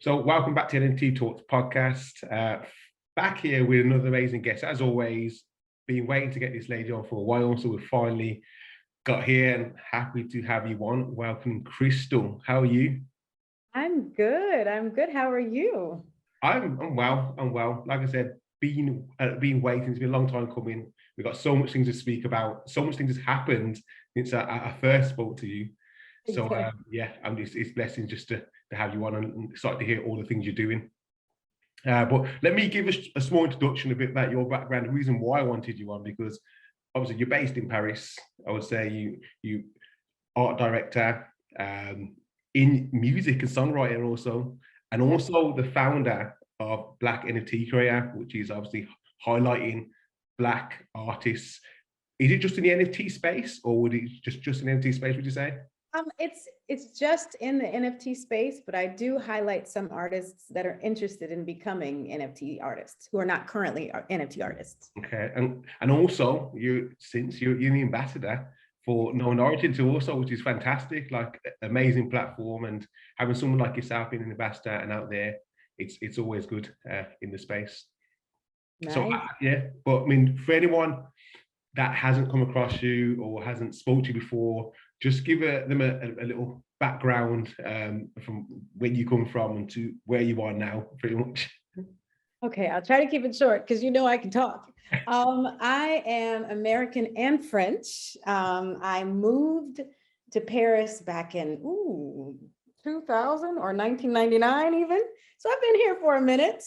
So welcome back to the NFT Talks podcast. Back here with another amazing guest. As always, been waiting to get this lady on for a while, so we've finally got here and happy to have you on. Welcome, Crystal. How are you? I'm good. How are you? I'm well. I'm well. Like I said, been waiting. It's been a long time coming. We've got so much things to speak about. So much things has happened since I first spoke to you. So yeah, it's a blessing just to have you on and start to hear all the things you're doing. But let me give a small introduction a bit about your background. The reason why I wanted you on, because obviously you're based in Paris. I would say you art director in music and songwriter also, and also the founder of Black NFT Creator, which is obviously highlighting Black artists. Is it just in the NFT space, or would it just in the NFT space, would you say? It's just in the NFT space, but I do highlight some artists that are interested in becoming NFT artists who are not currently NFT artists. Okay, and also since you're the ambassador for KnownOrigin too, also, which is fantastic, like amazing platform, and having someone like yourself being an ambassador and out there, it's always good in the space. Nice. So yeah, but I mean, for anyone that hasn't come across you or hasn't spoke to you before, just give them a little background from where you come from and to where you are now, pretty much. Okay, I'll try to keep it short because I can talk. I am American and French. I moved to Paris back in 2000 or 1999 even. So I've been here for a minute.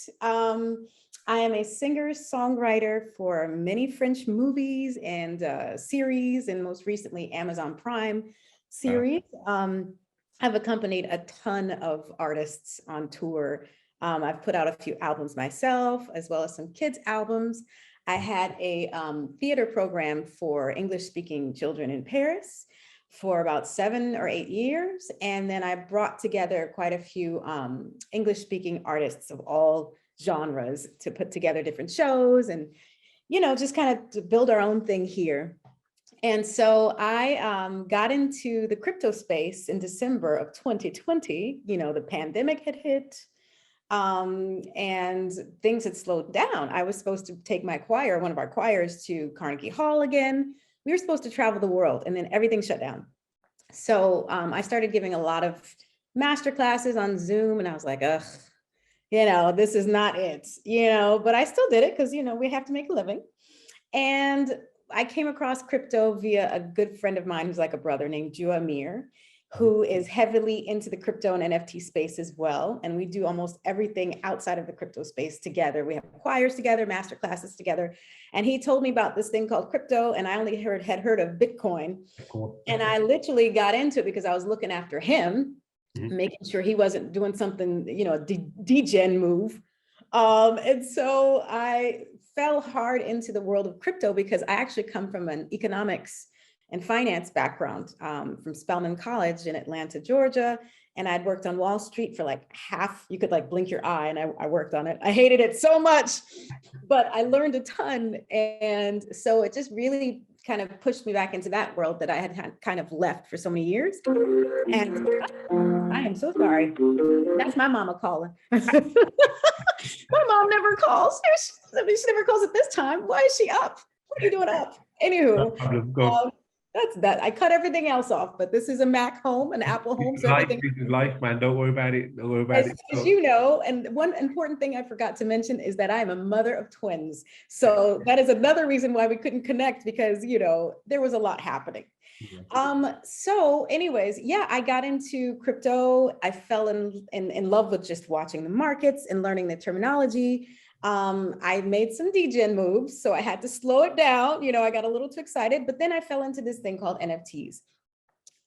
I am a singer-songwriter for many French movies and series, and most recently Amazon Prime series. I've accompanied a ton of artists on tour. I've put out a few albums myself, as well as some kids' albums. I had a theater program for English-speaking children in Paris for about 7 or 8 years. And then I brought together quite a few English-speaking artists of all genres to put together different shows and, just kind of to build our own thing here. And so I got into the crypto space in December of 2020. The pandemic had hit and things had slowed down. I was supposed to take my choir, one of our choirs, to Carnegie Hall again. We were supposed to travel the world, and then everything shut down. So I started giving a lot of master classes on Zoom, and I was like, ugh, this is not it, but I still did it because, we have to make a living. And I came across crypto via a good friend of mine who's like a brother named Ju Amir, who is heavily into the crypto and NFT space as well. And we do almost everything outside of the crypto space together. We have choirs together, master classes together. And he told me about this thing called crypto, and I only had heard of Bitcoin. Cool. And I literally got into it because I was looking after him, making sure he wasn't doing something, a degen move. And so I fell hard into the world of crypto because I actually come from an economics and finance background from Spelman College in Atlanta, Georgia. And I'd worked on Wall Street for like you could like blink your eye, and I worked on it. I hated it so much, but I learned a ton. And so it just really kind of pushed me back into that world that I had kind of left for so many years. And I am so sorry. That's my mama calling. My mom never calls. She never calls at this time. Why is she up? What are you doing up? Anywho, that's that. I cut everything else off, but this is a Mac home, an Apple home. So this is life, man. Don't worry about it. Don't worry about it. As you know, and one important thing I forgot to mention is that I am a mother of twins. So that is another reason why we couldn't connect, because, there was a lot happening. So anyways, yeah, I got into crypto. I fell in love with just watching the markets and learning the terminology. I made some degen moves, so I had to slow it down. I got a little too excited, but then I fell into this thing called NFTs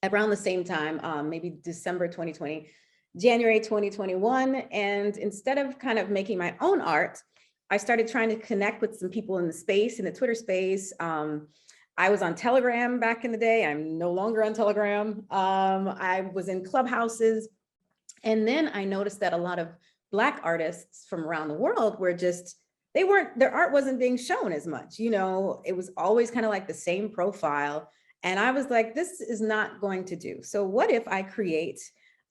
around the same time, maybe December 2020, January 2021. And instead of kind of making my own art, I started trying to connect with some people in the space, in the Twitter space. I was on Telegram back in the day. I'm no longer on Telegram. I was in clubhouses. And then I noticed that a lot of Black artists from around the world were their art wasn't being shown as much. It was always kind of like the same profile. And I was like, this is not going to do. So what if I create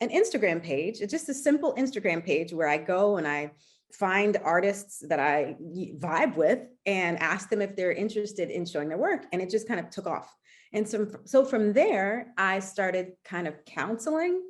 an Instagram page. It's just a simple Instagram page where I go and I find artists that I vibe with and ask them if they're interested in showing their work. And it just kind of took off. And so from there, I started kind of counseling,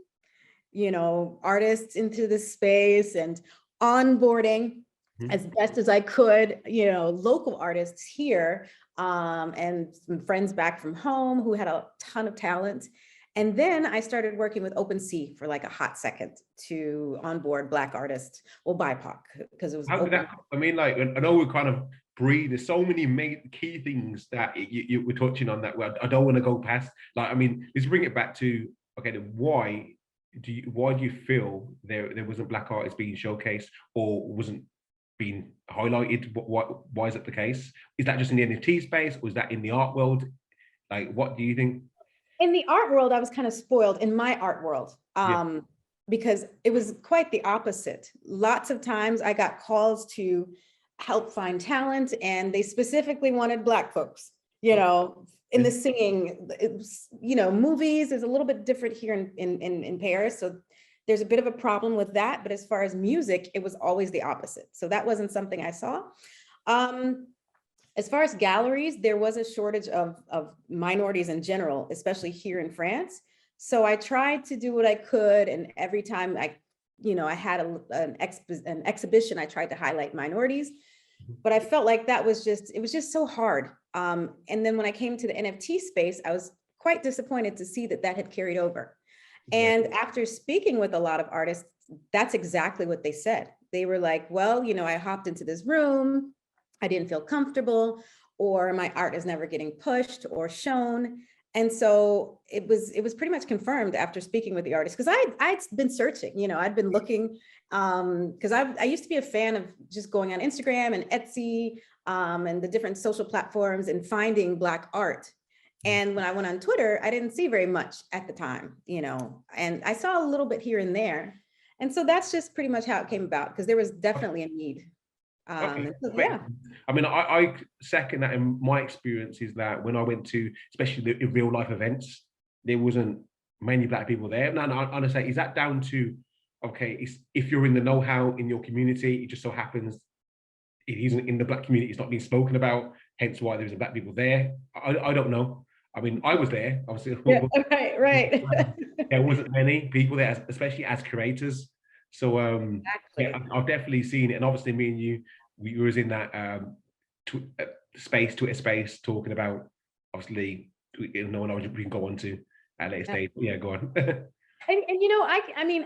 artists into the space and onboarding as best as I could, local artists here, and some friends back from home who had a ton of talent. And then I started working with OpenSea for like a hot second to onboard Black artists, well, BIPOC, because it was. How did that, I mean, like, I know we're kind of breathe. There's so many key things that you were touching on that I don't want to go past. Like, I mean, let's bring it back to, okay, why do you feel there wasn't Black artists being showcased or wasn't being highlighted? Why is that the case? Is that just in the NFT space, or is that in the art world? Like, what do you think? In the art world, I was kind of spoiled in my art world, because it was quite the opposite. Lots of times I got calls to help find talent, and they specifically wanted Black folks, in the singing. It was, movies is a little bit different here in Paris. So there's a bit of a problem with that. But as far as music, it was always the opposite. So that wasn't something I saw. As far as galleries, there was a shortage of minorities in general, especially here in France. So I tried to do what I could. And every time I had an exhibition, I tried to highlight minorities. But I felt like it was just so hard. And then when I came to the NFT space, I was quite disappointed to see that had carried over. And after speaking with a lot of artists, that's exactly what they said. They were like, well, I hopped into this room, I didn't feel comfortable, or my art is never getting pushed or shown. And so it was pretty much confirmed after speaking with the artists, because I'd been searching, I'd been looking, because I used to be a fan of just going on Instagram and Etsy, and the different social platforms and finding Black art. And when I went on Twitter, I didn't see very much at the time, and I saw a little bit here and there. And so that's just pretty much how it came about, because there was definitely a need. Okay. So, yeah. I mean, I second that. In my experience is that when I went to, especially the real life events, there wasn't many Black people there. And I say, is that down to, okay, if you're in the know-how in your community, it just so happens it isn't in the Black community, it's not being spoken about, hence why there isn't Black people there. I don't know. I mean, I was there, obviously. Yeah, right. There wasn't many people there, especially as curators. So Exactly. yeah, I've definitely seen it. And obviously me and you, we was in that Twitter space talking about, obviously, KnownOrigin we can go on to at a later stage. Yeah, go on. And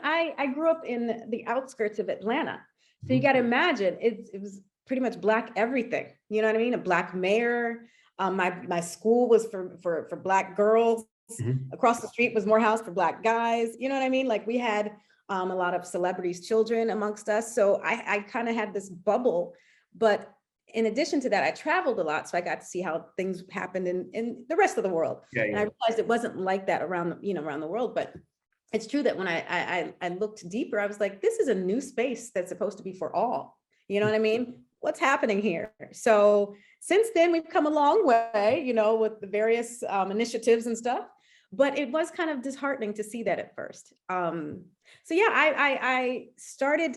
I grew up in the outskirts of Atlanta. So you got to imagine it was pretty much Black everything. You know what I mean? A Black mayor. My school was for Black girls. Across the street was Morehouse for Black guys. You know what I mean? Like we had a lot of celebrities' children amongst us. So I kind of had this bubble. But in addition to that, I traveled a lot. So I got to see how things happened in the rest of the world. Yeah. And I realized it wasn't like that around the world. But it's true that when I looked deeper, I was like, this is a new space that's supposed to be for all. You know what I mean? What's happening here? So since then, we've come a long way, with the various initiatives and stuff. But it was kind of disheartening to see that at first. So yeah, I started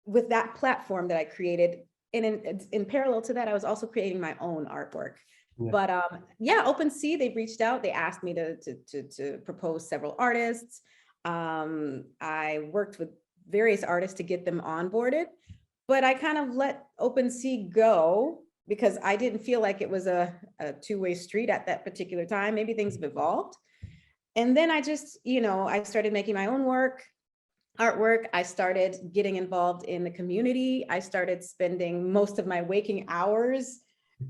with that platform that I created. And in parallel to that, I was also creating my own artwork. Yeah. But OpenSea, they reached out. They asked me to propose several artists. I worked with various artists to get them onboarded, but I kind of let OpenSea go because I didn't feel like it was a two-way street at that particular time. Maybe things have evolved. And then I just, I started making my own artwork. I started getting involved in the community. I started spending most of my waking hours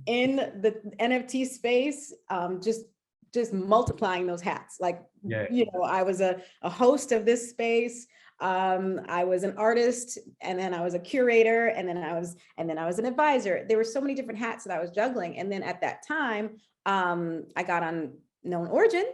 in the NFT space, just multiplying those hats. Like, I was a host of this space. I was an artist, and then I was a curator, and then I was an advisor. There were so many different hats that I was juggling. And then at that time, I got on KnownOrigin.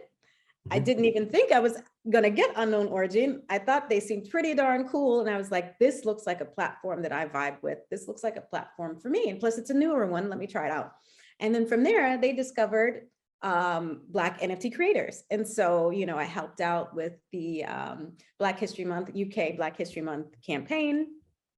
I didn't even think I was going to get on KnownOrigin. I thought they seemed pretty darn cool. And I was like, this looks like a platform that I vibe with. This looks like a platform for me. And plus it's a newer one. Let me try it out. And then from there, they discovered Black NFT creators. And so, you know, I helped out with the Black History Month, UK Black History Month campaign,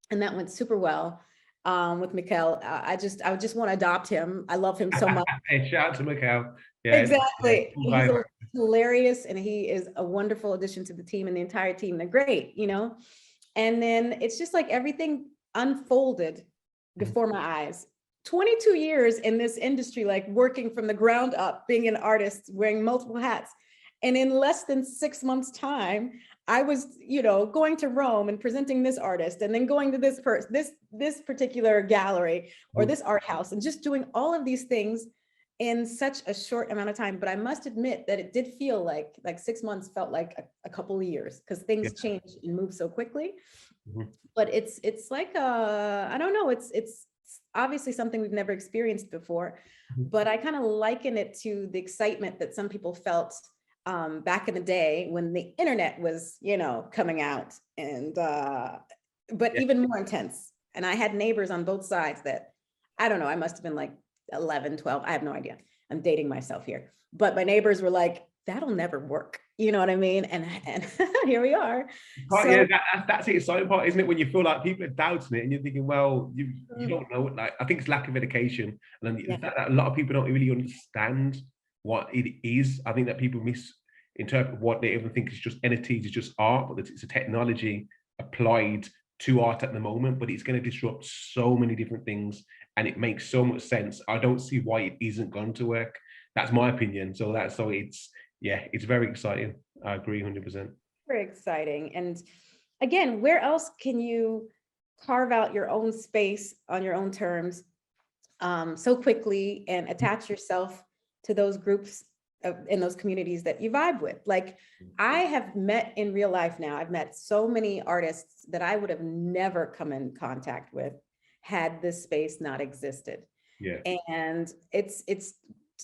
and that went super well with Mikkel. I just want to adopt him. I love him so much. Hey, shout out to Mikkel. Yeah, Exactly. yeah, He's hilarious, and he is a wonderful addition to the team, and the entire team. They're great, you know? And then it's just like everything unfolded before my eyes. 22 years in this industry, like working from the ground up, being an artist, wearing multiple hats. And in less than 6 months' time, I was, you know, going to Rome and presenting this artist, and then going to this particular gallery or this art house, and just doing all of these things in such a short amount of time. But I must admit that it did feel like 6 months felt like a couple of years, because things change and move so quickly. But it's like I don't know, it's obviously something we've never experienced before, but I kind of liken it to the excitement that some people felt back in the day when the internet was, you know, coming out, and but even more intense. And I had neighbors on both sides that, I don't know, I must have been like 11, 12. I have no idea. I'm dating myself here. But my neighbors were like, that'll never work. You know what I mean? And here we are. So, yeah, that's the exciting part, isn't it? When you feel like people are doubting it and you're thinking, well, you don't know. Like, I think it's lack of education. And then the fact that a lot of people don't really understand what it is. I think that people misinterpret what they even think is just NFTs is just art, but it's a technology applied to art at the moment, but it's going to disrupt so many different things, and it makes so much sense. I don't see why it isn't going to work. That's my opinion. So it's very exciting. I agree 100%. Very exciting. And again, where else can you carve out your own space on your own terms so quickly, and attach yourself to those groups in those communities that you vibe with? Like, I have met in real life now, I've met so many artists that I would have never come in contact with had this space not existed. Yeah. And it's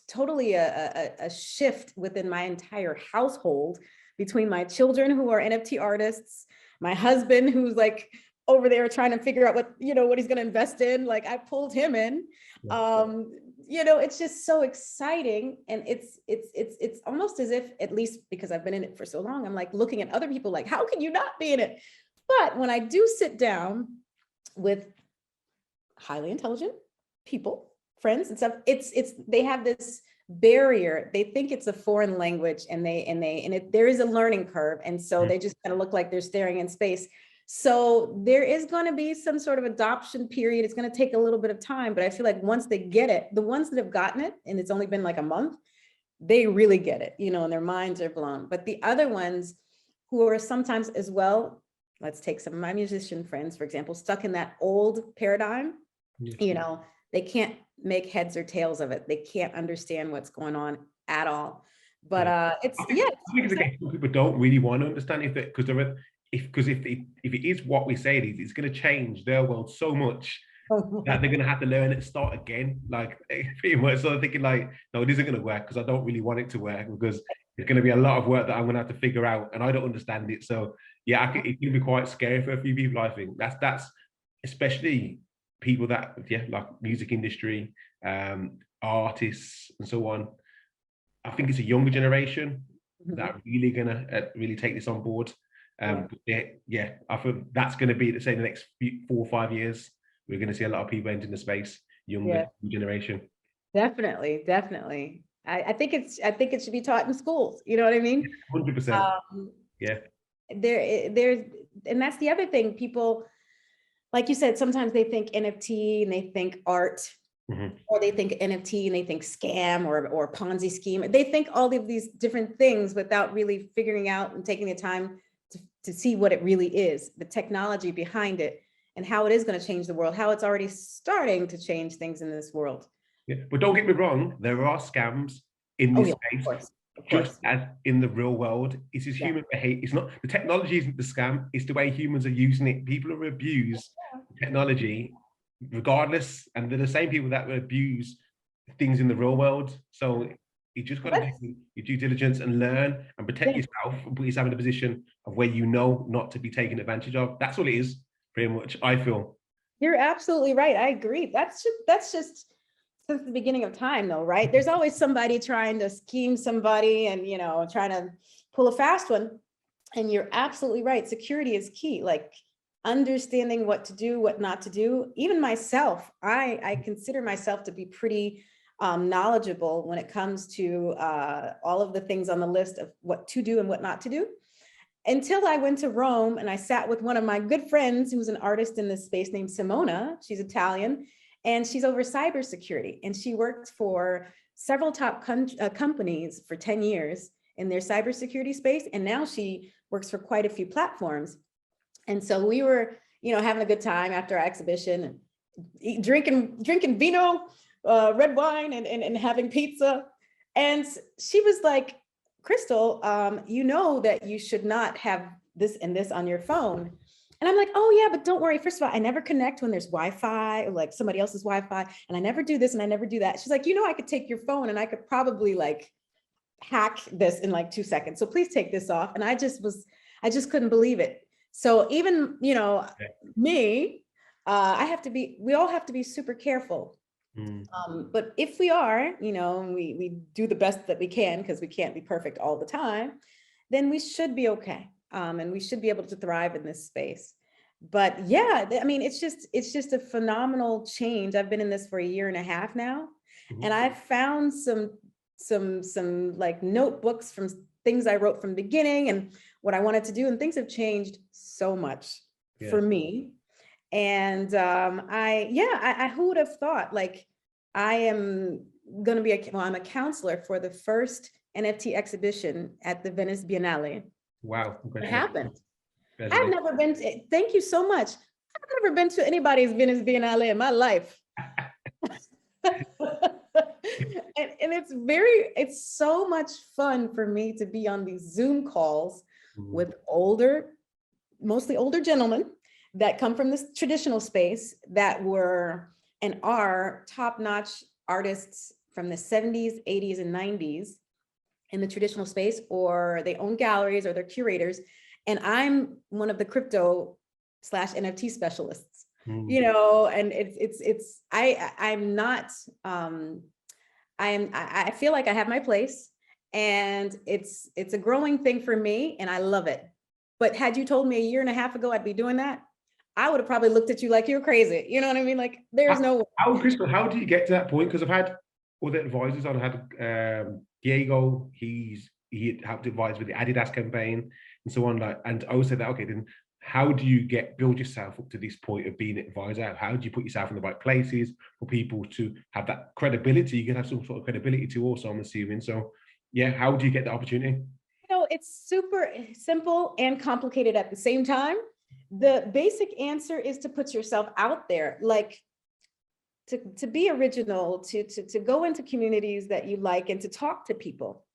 totally a shift within my entire household, between my children who are NFT artists, my husband who's like over there trying to figure out what he's going to invest in. Like, I pulled him in. You know, it's just so exciting. And it's almost as if, at least because I've been in it for so long, I'm like looking at other people like, how can you not be in it? But when I do sit down with highly intelligent people, friends and stuff, they have this barrier. They think it's a foreign language, and there is a learning curve. And so they just kind of look like they're staring in space. So there is going to be some sort of adoption period. It's going to take a little bit of time, but I feel like once they get it, the ones that have gotten it, and it's only been like a month, they really get it, you know, and their minds are blown. But the other ones who are sometimes as well, let's take some of my musician friends, for example, stuck in that old paradigm, you know, they can't make heads or tails of it. They can't understand what's going on at all. But I think it's again, people don't really want to understand if it is what we say it is, it's going to change their world so much that they're going to have to learn it, start again. Like, pretty much. So I'm thinking like, no, it isn't going to work, because I don't really want it to work, because it's going to be a lot of work that I'm going to have to figure out, and I don't understand it. So yeah, it can be quite scary for a few people. I think that's especially people that like music industry, artists and so on. I think it's a younger generation that are really gonna really take this on board. I feel that's going to be, say, the next 4 or 5 years, we're going to see a lot of people entering the space, younger generation. Definitely. I think it should be taught in schools. You know what I mean? 100%. And that's the other thing. People, like you said, sometimes they think NFT and they think art, or they think NFT and they think scam or Ponzi scheme. They think all of these different things without really figuring out and taking the time to see what it really is, the technology behind it, and how it is going to change the world, how it's already starting to change things in this world. Yeah, but don't get me wrong, there are scams in this space. Of course. Just as in the real world. It's just human behavior. It's not, the technology isn't the scam, it's the way humans are using it. People who abuse technology regardless, and they're the same people that will abuse things in the real world. So you just got to do your due diligence and learn and protect yourself, and put yourself in a position of where you know not to be taken advantage of. That's all it is, pretty much, I feel. You're absolutely right. I agree. That's just since the beginning of time though, right? There's always somebody trying to scheme somebody and, trying to pull a fast one. And you're absolutely right. Security is key. Like understanding what to do, what not to do. Even myself, I consider myself to be pretty knowledgeable when it comes to all of the things on the list of what to do and what not to do. Until I went to Rome and I sat with one of my good friends who's an artist in this space named Simona. She's Italian and she's over cybersecurity. And she worked for several top companies for 10 years in their cybersecurity space. And now she works for quite a few platforms. And so we were, having a good time after our exhibition and drinking vino, red wine and having pizza. And she was like, Crystal, you know that you should not have this and this on your phone. And I'm like, oh yeah, but don't worry. First of all, I never connect when there's Wi-Fi or like somebody else's Wi-Fi. And I never do this and I never do that. She's like, I could take your phone and I could probably like hack this in like 2 seconds. So please take this off. And I just couldn't believe it. So even, me, we all have to be super careful. But if we are, we do the best that we can because we can't be perfect all the time, then we should be okay. And we should be able to thrive in this space. But yeah, I mean, it's just a phenomenal change. I've been in this for 1.5 years now, and I've found some like notebooks from things I wrote from the beginning and what I wanted to do, and things have changed so much for me. And who would have thought, like, I am going to be I'm a counselor for the first NFT exhibition at the Venice Biennale. Wow. It happened. I've never been to, thank you so much. I've never been to anybody's Venice Biennale in my life. and it's so much fun for me to be on these Zoom calls with mostly older gentlemen that come from this traditional space that were and are top-notch artists from the 70s, 80s, and 90s in the traditional space, or they own galleries or they're curators. And I'm one of the crypto/NFT specialists, and I feel like I have my place, and it's a growing thing for me and I love it. But had you told me 1.5 years ago I'd be doing that, I would have probably looked at you like you're crazy. You know what I mean? Like there's no way. Crystal, how do you get to that point? Because I've had other advisors on. I had Diego, he helped advise with the Adidas campaign and so on. And I always said that, okay, then how do you build yourself up to this point of being an advisor? How do you put yourself in the right places for people to have that credibility? You can have some sort of credibility too also, I'm assuming. So yeah, how do you get the opportunity? It's super simple and complicated at the same time. The basic answer is to put yourself out there, like to be original, to go into communities that you like and to talk to people,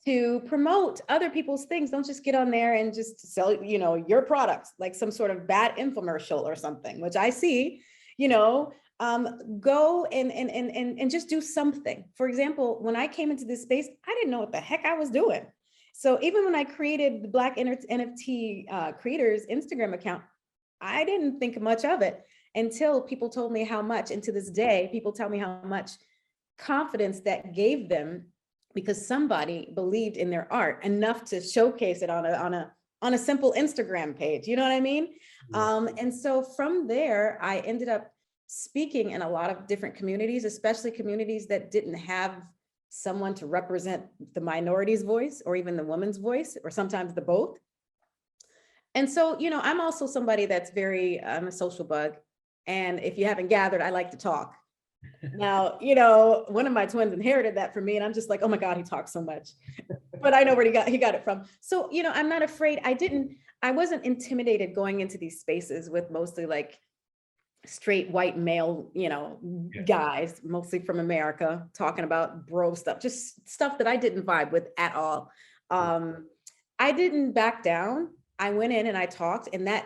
to promote other people's things. Don't just get on there and just sell, your products like some sort of bad infomercial or something, which I see, go and just do something. For example, when I came into this space, I didn't know what the heck I was doing. So even when I created the Black NFT Creators Instagram account, I didn't think much of it until people told me how much, and to this day, people tell me how much confidence that gave them because somebody believed in their art enough to showcase it on a simple Instagram page. You know what I mean? And so from there, I ended up speaking in a lot of different communities, especially communities that didn't have someone to represent the minority's voice or even the woman's voice, or sometimes the both. And so, I'm also somebody that's I'm a social bug. And if you haven't gathered, I like to talk. Now, one of my twins inherited that from me, and I'm just like, oh my God, he talks so much. But I know where he got it from. So, I'm not afraid. I wasn't intimidated going into these spaces with mostly like straight white male, guys, mostly from America, talking about bro stuff, just stuff that I didn't vibe with at all. I didn't back down. I went in and I talked, and that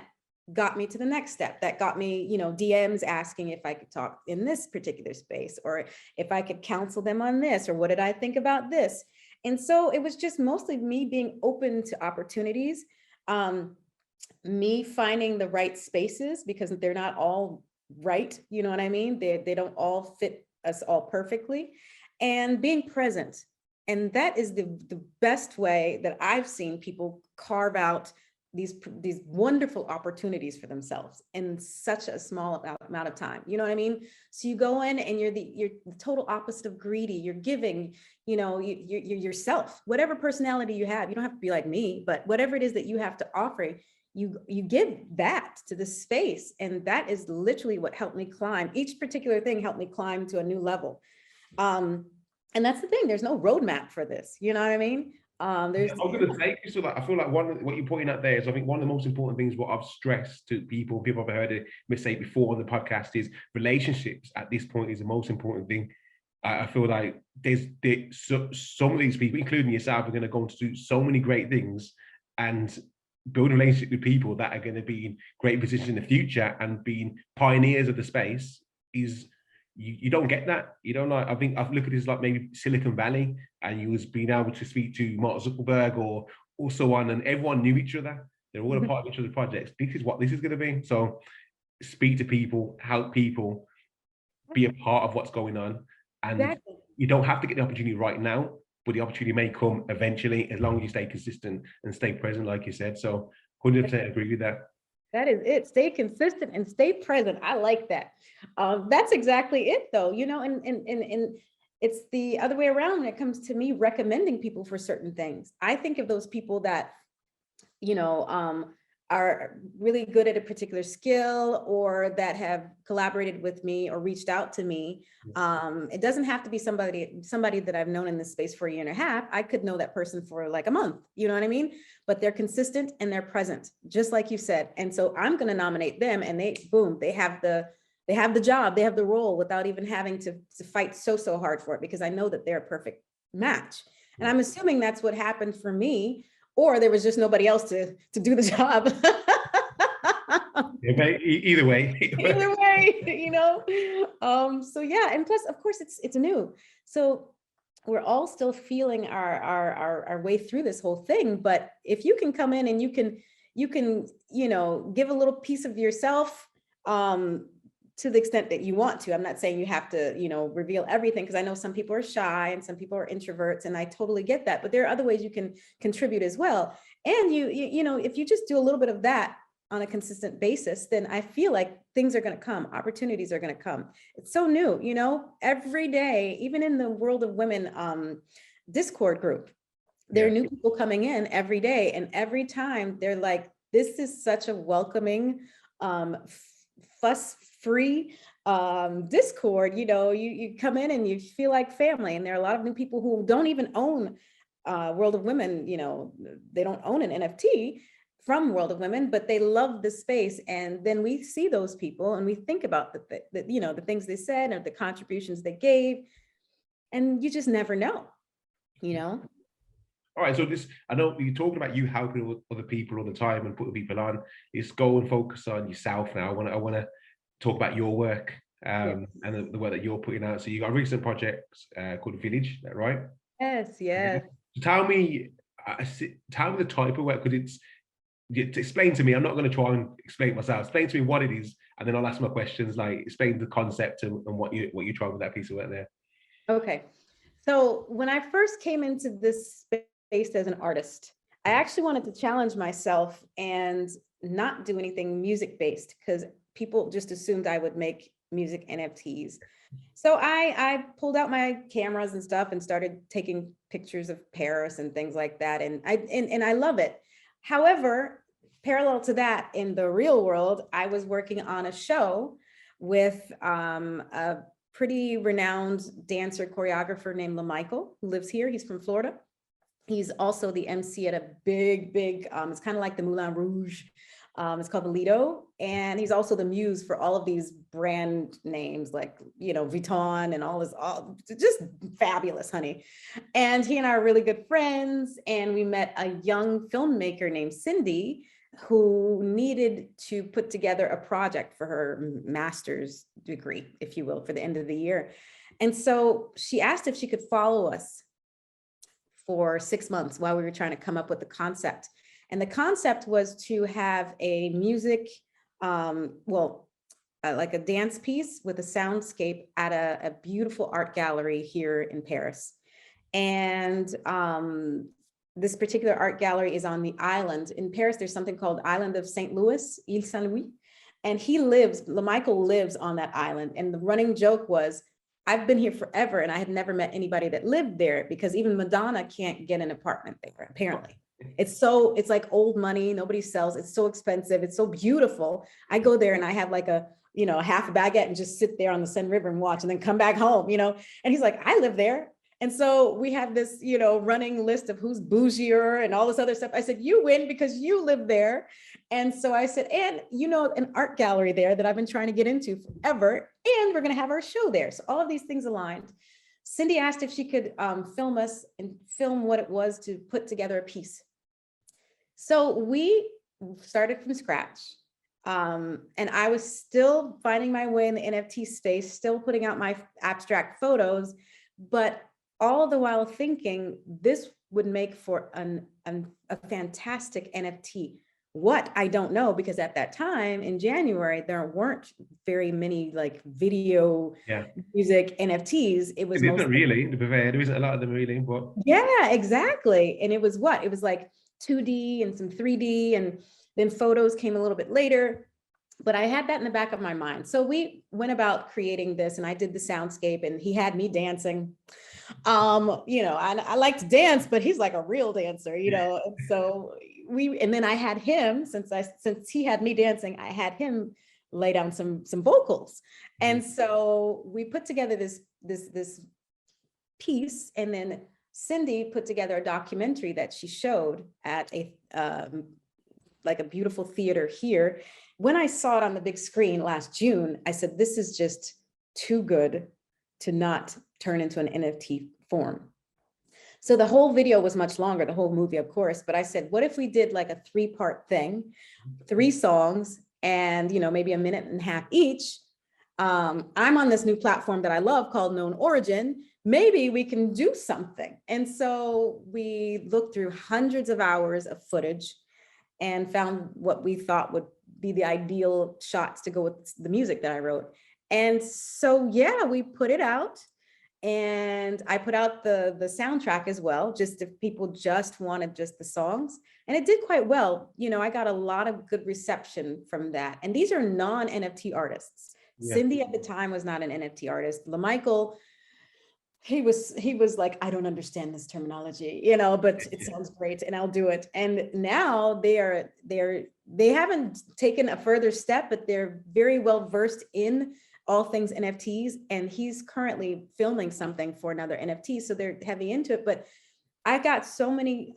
got me to the next step. That got me, DMs asking if I could talk in this particular space, or if I could counsel them on this, or what did I think about this? And so it was just mostly me being open to opportunities, me finding the right spaces, because they're not all right. You know what I mean? They don't all fit us all perfectly, and being present. And that is the best way that I've seen people carve out these wonderful opportunities for themselves in such a small amount of time. You know what I mean? So you go in and you're the total opposite of greedy. You're giving, you're yourself, whatever personality you have. You don't have to be like me, but whatever it is that you have to offer, you give that to the space. And that is literally what helped me climb. Each particular thing helped me climb to a new level. And that's the thing, there's no roadmap for this. You know what I mean? I'm going to say, so like, I feel like what you're pointing out there is, I think one of the most important things, what I've stressed to people have heard me say before on the podcast, is relationships at this point is the most important thing. I feel like some of these people, including yourself, are going to go on to do so many great things and build a relationship with people that are going to be in great positions in the future, and being pioneers of the space is, you don't get that. You don't, like, I think I've looked at this like maybe Silicon Valley, and you was being able to speak to Mark Zuckerberg or so on, and everyone knew each other. They're all a part of each other's projects. This is what this is going to be. So speak to people, help people, be a part of what's going on. And you don't have to get the opportunity right now, but the opportunity may come eventually, as long as you stay consistent and stay present, like you said. So 100% agree with that. That is it. Stay consistent and stay present. I like that. That's exactly it, though. And it's the other way around when it comes to me recommending people for certain things. I think of those people that, are really good at a particular skill, or that have collaborated with me or reached out to me. It doesn't have to be somebody that I've known in this space for a year and a half. I could know that person for like a month, you know what I mean? But they're consistent and they're present, just like you said. And so I'm going to nominate them, and they have the job, they have the role, without even having to fight so hard for it, because I know that they're a perfect match. And I'm assuming that's what happened for me, or there was just nobody else to do the job. Either way. So yeah, and plus, of course, it's new. So we're all still feeling our way through this whole thing. But if you can come in and you can give a little piece of yourself, to the extent that you want to. I'm not saying you have to, reveal everything, because I know some people are shy and some people are introverts, and I totally get that. But there are other ways you can contribute as well. And if you just do a little bit of that on a consistent basis, then I feel like things are going to come, opportunities are going to come. It's so new, every day, even in the World of Women Discord group, there are new people coming in every day, and every time they're like, this is such a welcoming, fuss-free Discord. You come in and you feel like family. And there are a lot of new people who don't even own World of Women. They don't own an NFT from World of Women, but they love the space. And then we see those people and we think about the things they said and the contributions they gave, and you just never know. All right, so I know you're talking about you helping other people all the time and putting people on. Let's go and focus on yourself now. I want to talk about your work and the work that you're putting out. So you got a recent project called Village, is that right? Yes. So tell me the type of work, because explain to me. I'm not going to try and explain it myself. Explain to me what it is, and then I'll ask my questions. Like, explain the concept and what you try with that piece of work there. Okay, so when I first came into this space as an artist, I actually wanted to challenge myself and not do anything music based, because people just assumed I would make music NFTs. So I pulled out my cameras and stuff and started taking pictures of Paris and things like that. And I love it. However, parallel to that, in the real world, I was working on a show with a pretty renowned dancer choreographer named LaMichael, who lives here. He's from Florida. He's also the MC at a big, it's kind of like the Moulin Rouge. It's called the Lido. And he's also the muse for all of these brand names like, Vuitton and all just fabulous, honey. And he and I are really good friends. And we met a young filmmaker named Cindy, who needed to put together a project for her master's degree, if you will, for the end of the year. And so she asked if she could follow us for 6 months while we were trying to come up with the concept. And the concept was to have a music, like a dance piece with a soundscape at a beautiful art gallery here in Paris. And this particular art gallery is on the island. In Paris, there's something called Island of St. Louis, Ile Saint-Louis. And Michael lives on that island. And the running joke was, I've been here forever and I had never met anybody that lived there, because even Madonna can't get an apartment there, apparently. It's like old money, nobody sells, it's so expensive, it's so beautiful. I go there and I have like a half a baguette and just sit there on the Seine River and watch and then come back home, and he's like, I live there. And so we have this, running list of who's bougier and all this other stuff. I said, you win because you live there. And so I said, and an art gallery there that I've been trying to get into forever, and we're going to have our show there. So all of these things aligned. Cindy asked if she could film us and film what it was to put together a piece. So we started from scratch. And I was still finding my way in the NFT space, still putting out my abstract photos, but all the while thinking this would make for a fantastic NFT. What? I don't know, because at that time in January, there weren't very many like video music NFTs. It was isn't really, to be fair, there isn't a lot of them really, but yeah, exactly. And it was like 2D and some 3D, and then photos came a little bit later. But I had that in the back of my mind. So we went about creating this, and I did the soundscape, and he had me dancing. I like to dance, but he's like a real dancer, And so and then I had him, since he had me dancing, I had him lay down some vocals. And so we put together this piece, and then Cindy put together a documentary that she showed at a beautiful theater here. When I saw it on the big screen last June, I said, this is just too good to not turn into an NFT form. So the whole video was much longer, the whole movie, of course, but I said, what if we did like a 3-part thing, 3 songs, and maybe a minute and a half each. I'm on this new platform that I love called KnownOrigin. Maybe we can do something. And so we looked through hundreds of hours of footage and found what we thought would be the ideal shots to go with the music that I wrote. And so, yeah, we put it out, and I put out the soundtrack as well, just if people just wanted just the songs. And it did quite well. I got a lot of good reception from that. And these are non-NFT artists. Yeah. Cindy at the time was not an NFT artist. LaMichael, he was like, I don't understand this terminology, but it sounds great and I'll do it. And now they haven't taken a further step, but they're very well versed in all things NFTs. And he's currently filming something for another NFT. So they're heavy into it. But I got so many,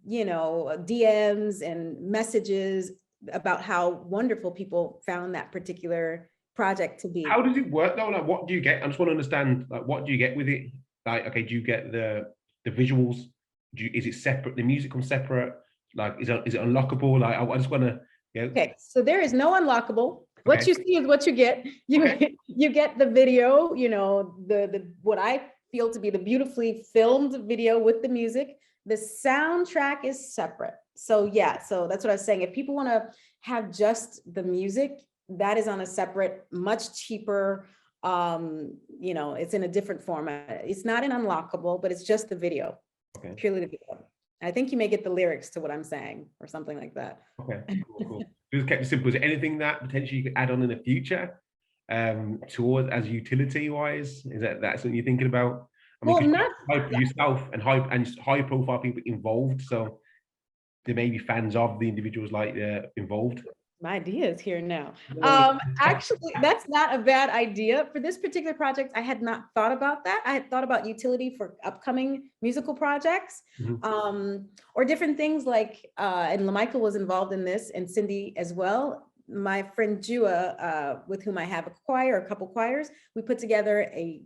DMs and messages about how wonderful people found that particular project to be. How does it work though? Like, what do you get? I just want to understand, like, what do you get with it? Like, okay, do you get the visuals? Is it separate? The music comes separate? Like, is it unlockable? Like, I just want to. Yeah. Okay, so there is no unlockable. What you see is what you get. You get the video. The what I feel to be the beautifully filmed video with the music. The soundtrack is separate. So yeah, so that's what I was saying. If people want to have just the music, that is on a separate, much cheaper, it's in a different format. It's not an unlockable, but it's just the video, purely the video. I think you may get the lyrics to what I'm saying or something like that. Okay, cool. Just kept it simple. Is there anything that potentially you could add on in the future towards as utility-wise? Is that something you're thinking about? I mean, well, yourself and high-profile people involved, so there may be fans of the individuals like involved. My idea is here now. Actually, that's not a bad idea. For this particular project, I had not thought about that. I had thought about utility for upcoming musical projects, or different things like, and LaMichael was involved in this, and Cindy as well. My friend Jua, with whom I have a couple choirs, we put together a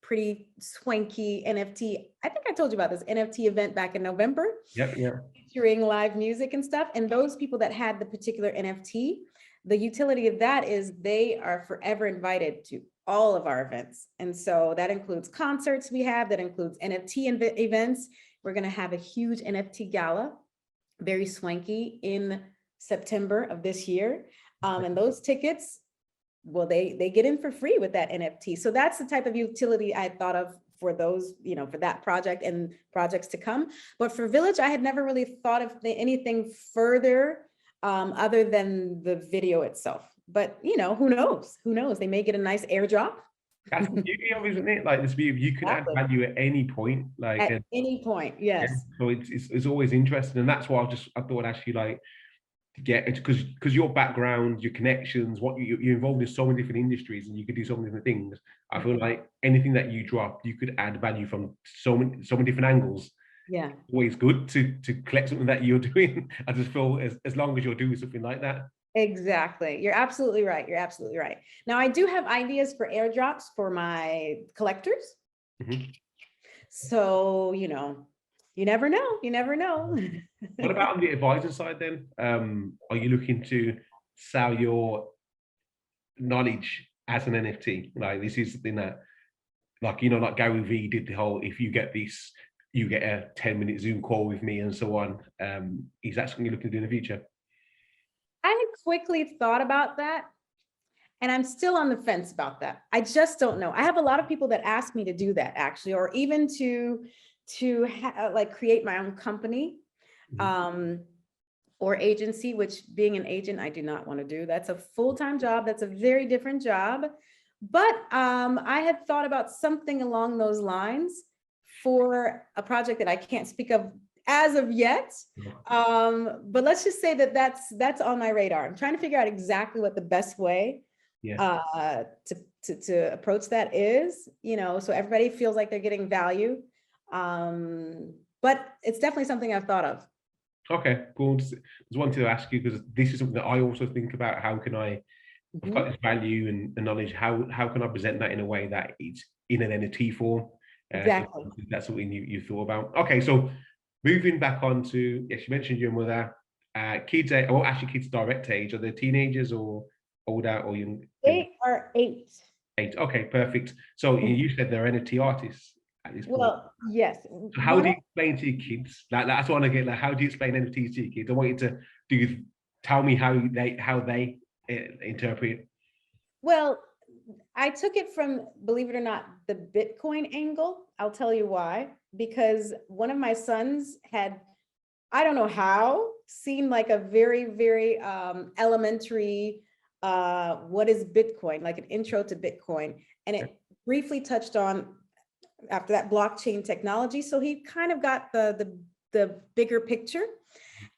pretty swanky NFT. I think I told you about this NFT event back in November. Yeah. Featuring live music and stuff. And those people that had the particular NFT, the utility of that is they are forever invited to all of our events. And so that includes concerts that includes NFT events. We're going to have a huge NFT gala, very swanky, in September of this year. And those tickets well, they get in for free with that NFT. So that's the type of utility I thought of for those, for that project and projects to come. But for Village, I had never really thought of anything further other than the video itself. But, who knows? Who knows? They may get a nice airdrop. That's the beauty of it, isn't it? Like, this beauty, you can add value at any point. Like at any point, yes. Yeah, so it's always interesting, and that's why I thought actually like to get it, because your background, your connections, what you're involved in so many different industries, and you could do so many different things. I feel like anything that you drop, you could add value from so many different angles. Yeah, it's always good to collect something that you're doing. I just feel as long as you're doing something like that. Exactly. You're absolutely right. You're absolutely right. Now, I do have ideas for airdrops for my collectors. Mm-hmm. So, you never know. You never know. What about on the advisor side then? Are you looking to sell your knowledge as an NFT? Like, this is something that, like, like Gary Vee did the whole, if you get this, you get a 10-minute Zoom call with me and so on. Is that something you're looking to do in the future? I had quickly thought about that, and I'm still on the fence about that. I just don't know. I have a lot of people that ask me to do that, actually, or even to like create my own company or agency, which being an agent, I do not want to do. That's a full-time job. That's a very different job. But I had thought about something along those lines for a project that I can't speak of as of yet. But let's just say that that's on my radar. I'm trying to figure out exactly what the best way to approach that is, so everybody feels like they're getting value. But it's definitely something I've thought of. Okay, cool. Just wanted to ask you, because this is something that I also think about. How can I've got this value and knowledge, how can I present that in a way that it's in an NFT form? Exactly. So that's something you thought about. Okay, so moving back on to, yes, you mentioned your mother. Kids, actually kids direct age, are they teenagers or older or young? They are 8. 8, okay, perfect. So you said they're NFT artists at this point. Well, yes. So how do you explain to your kids? Like, that's what I get. Like, how do you explain NFTs to your kids? I want you to tell me how they interpret it. Well, I took it from, believe it or not, the Bitcoin angle. I'll tell you why. Because one of my sons had, I don't know how, seen like a very, very elementary, what is Bitcoin, like an intro to Bitcoin. And it briefly touched on, after that, blockchain technology. So he kind of got the bigger picture.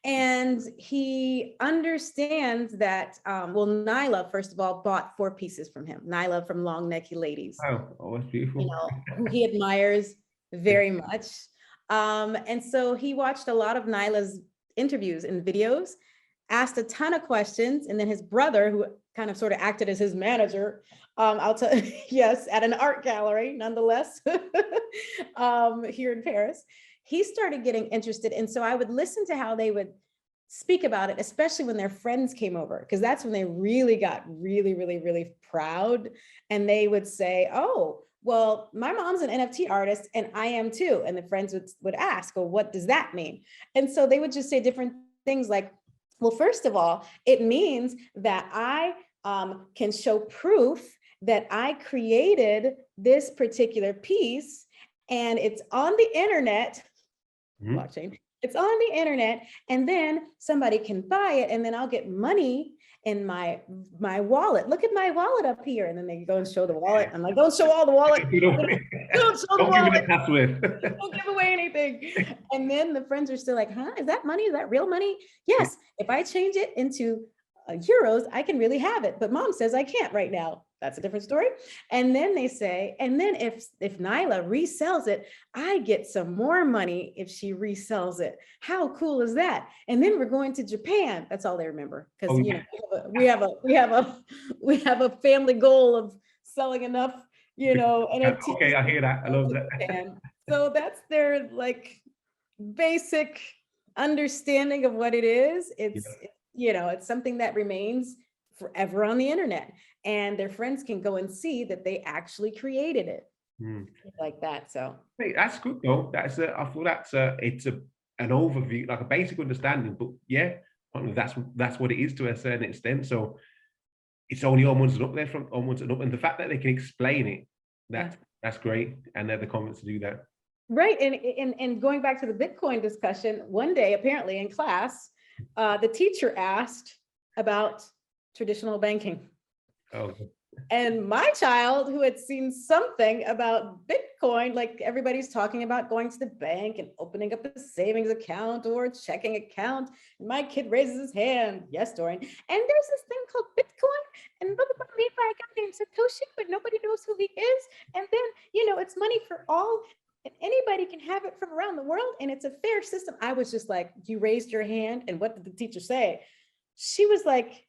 And he understands that, well, Nyla, first of all, bought 4 pieces from him. Nyla from Long Necky Ladies. Oh, that's beautiful. Who he admires very much. And so he watched a lot of Nyla's interviews and videos, asked a ton of questions. And then his brother, who kind of sort of acted as his manager, I'll tell yes, at an art gallery, nonetheless, here in Paris, he started getting interested. And so I would listen to how they would speak about it, especially when their friends came over, because that's when they really got really, really, really proud. And they would say, oh, well, my mom's an NFT artist and I am too. And the friends would ask, well, what does that mean? And so they would just say different things like, well, first of all, it means that I can show proof that I created this particular piece and it's on the internet, blockchain, it's on the internet, and then somebody can buy it and then I'll get money in my wallet. Look at my wallet up here. And then they go and show the wallet. I'm like, don't show all the wallet. Don't show the wallet. Don't give away anything. And then the friends are still like, huh, is that money? Is that real money? Yes. If I change it into euros, I can really have it. But mom says I can't right now. That's a different story. And then they say, and then if Nyla resells it, I get some more money if she resells it. How cool is that? And then we're going to Japan. That's all they remember. Because we have a family goal of selling enough, NFTs. Okay, I hear that. I love that. So that's their like basic understanding of what it is. It's something that remains forever on the internet, and their friends can go and see that they actually created it like that. So hey, that's good though. I feel it's an overview, like a basic understanding, but yeah, that's what it is to a certain extent. So it's only onwards and up there, from onwards and up. And the fact that they can explain it, that's great. And they're the comments to do that. Right. And going back to the Bitcoin discussion, one day, apparently in class, the teacher asked about traditional banking. Oh. And my child, who had seen something about Bitcoin, like everybody's talking about going to the bank and opening up a savings account or a checking account. And my kid raises his hand. Yes, Dorian. And there's this thing called Bitcoin, and blah, blah, blah, made by a guy named Satoshi, but nobody knows who he is. And then, it's money for all. And anybody can have it from around the world. And it's a fair system. I was just like, you raised your hand. And what did the teacher say? She was like,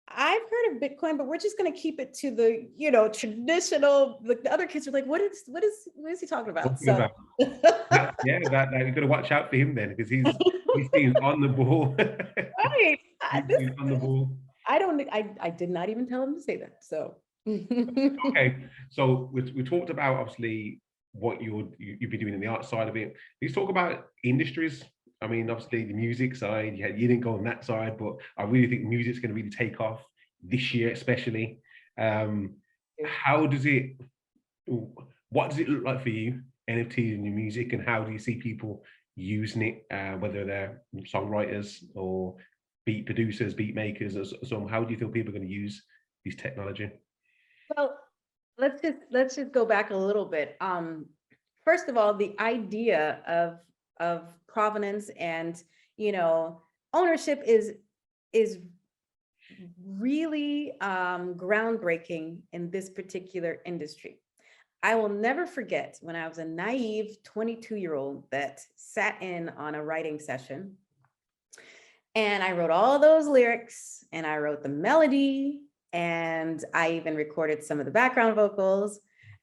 I've heard of Bitcoin, but we're just going to keep it to the, traditional. The other kids are like, what is he talking about? So you got to watch out for him then, because he's being on the ball. Right. He's on the ball. I did not even tell him to say that. So okay, so we talked about obviously what you've been doing in the art side of it. Let's talk about industries. I mean, obviously the music side, you didn't go on that side, but I really think music's going to really take off this year, especially. What does it look like for you, NFTs in your music, and how do you see people using it, whether they're songwriters or beat producers, beat makers, or so? How do you feel people are going to use this technology? Well, let's just go back a little bit. First of all, the idea of provenance and ownership is really groundbreaking in this particular industry. I will never forget when I was a naive 22-year-old that sat in on a writing session, and I wrote all those lyrics, and I wrote the melody, and I even recorded some of the background vocals.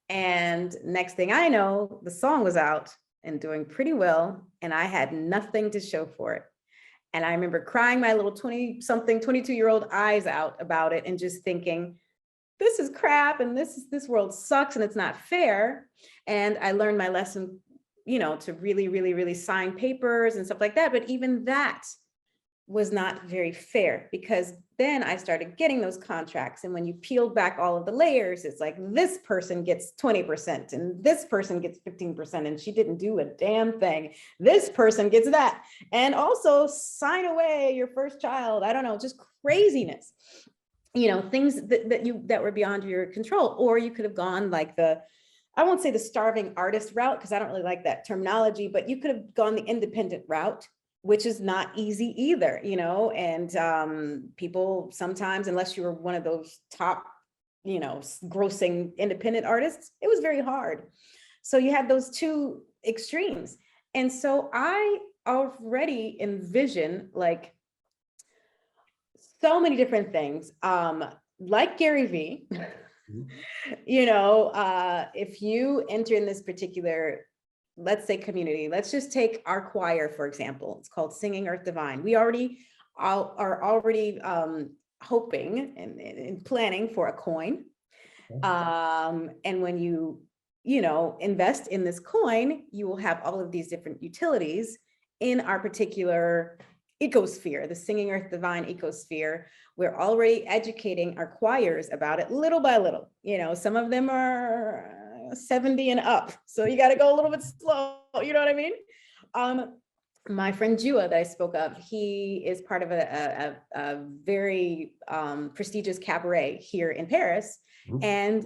And next thing I know, the song was out and doing pretty well, and I had nothing to show for it. And I remember crying my little 22-year-old eyes out about it and just thinking, this is crap, and this world sucks, and it's not fair. And I learned my lesson, to really, really, really sign papers and stuff like that. But even that was not very fair, because then I started getting those contracts. And when you peeled back all of the layers, it's like this person gets 20% and this person gets 15%, and she didn't do a damn thing. This person gets that. And also sign away your first child. I don't know, just craziness. Things that were beyond your control. Or you could have gone like I won't say the starving artist route, because I don't really like that terminology, but you could have gone the independent route, which is not easy either, and people sometimes, unless you were one of those top, grossing independent artists, it was very hard. So you had those two extremes. And so I already envision like so many different things, like Gary Vee, if you enter in this particular, let's say, community, let's just take our choir, for example. It's called Singing Earth Divine. We are already hoping and planning for a coin. And when you invest in this coin, you will have all of these different utilities in our particular ecosphere, the Singing Earth Divine ecosphere. We're already educating our choirs about it little by little. Some of them are 70 and up, so you got to go a little bit slow, you know what I mean? My friend Jua that I spoke of, he is part of a very prestigious cabaret here in Paris. And